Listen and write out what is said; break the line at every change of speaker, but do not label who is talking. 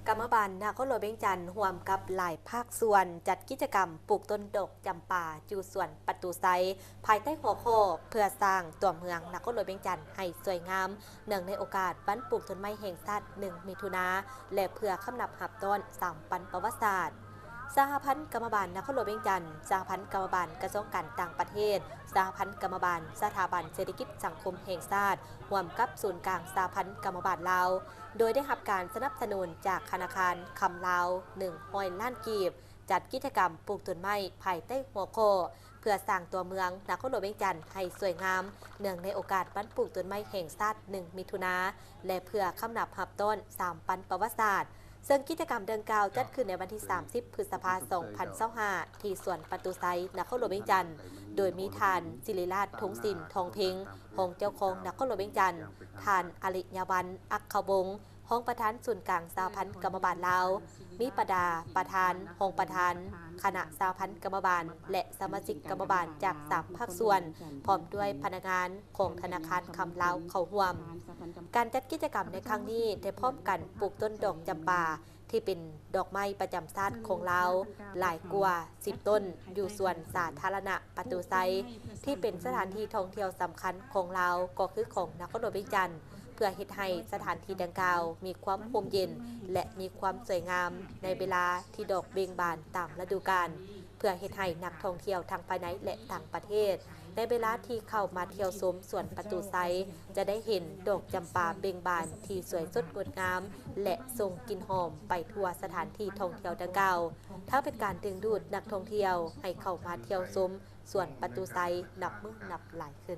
กรรมบาลนครหลวงเวียงจันทร์ร่วมกับหลายภาคส่วนจัดกิจกรรมปลูกต้นดอกจำปาจูสวนประตูไซภายใต้หัวข้อเพื่อสร้างตัวเมืองนครหลวงเวียงจันทร์ให้สวยงามเนื่องในโอกาสวันปลูกต้นไม้แห่งชาติ1 มิถุนาและเพื่อคำนับหับต้น3 ปันประวัติศาสตร์สหพันธ์กรรมบาลนครหลวงเวียงจันทร์สหพันธ์กรรมบาลกระทรวงการต่างประเทศสหพันธ์กรรมบาลสถาบันเศรษฐกิจสังคมแห่งชาติร่วมกับศูนย์กลางสหพันธ์กรรมบาลลาวโดยได้รับการสนับสนุนจากธนาคารคำลาว100 ล้านกีบจัดกิจกรรมปลูกต้นไม้ภายใต้หัวข้อเพื่อสร้างตัวเมืองนครหลวงเวียงจันทร์ให้สวยงามเนื่องในโอกาสวันปลูกต้นไม้แห่งชาติ1 มิถุนาและเพื่อคำนับหับต้น3 ปันประวัติศาสตร์ซึ่งกิจกรรมดังกล่าวจัดขึ้นในวันที่ 30 พฤษภาคม 2025 ที่สวนประตูไซนครหลวงเวียงจันทร์โดยมีทานศิริราชทงศิลป์ทองเพ็งห้องเจ้าของนครหลวงเวียงจันทร์ทานอริยวันอักขวงศ์ห้องประธานศูนย์กลางสหพันธ์กรรมบาลลาวมีประดาประธานห้องประธานคณะสหพันธ์กรรมบาลและสมาชิกกรรมบาลจาก3 ภาคส่วนพร้อมด้วยพนักงานของธนาคารคำลาวเข้าร่วมการจัดกิจกรรมในครั้งนี้ได้พร้อมกันปลูกต้นดอกจำปาที่เป็นดอกไม้ประจำชาติของเราหลายกว่า10 ต้นอยู่ส่วนสาธารณะประตูไซที่เป็นสถานที่ท่องเที่ยวสำคัญของเราก็คือของนครหลวงเวียงจันทร์เพื่อเฮ็ดให้สถานที่ดังกล่าวมีความร่มเย็นและมีความสวยงามในเวลาที่ดอกเบ่งบานตามฤดูกาลเพื่อเฮ็ดให้นักท่องเที่ยวทั้งภายในและต่างประเทศในเวลาที่เข้ามาเที่ยวชมสวนประตูไซจะได้เห็นดอกจำปาเบ่งบานที่สวยสดงดงามและส่งกลิ่นหอมไปทั่วสถานที่ท่องเที่ยวดังกล่าวถ้าเป็นการดึงดูดนักท่องเที่ยวให้เข้ามาเที่ยวชมสวนประตูไซนับมือนับหลายขึ้น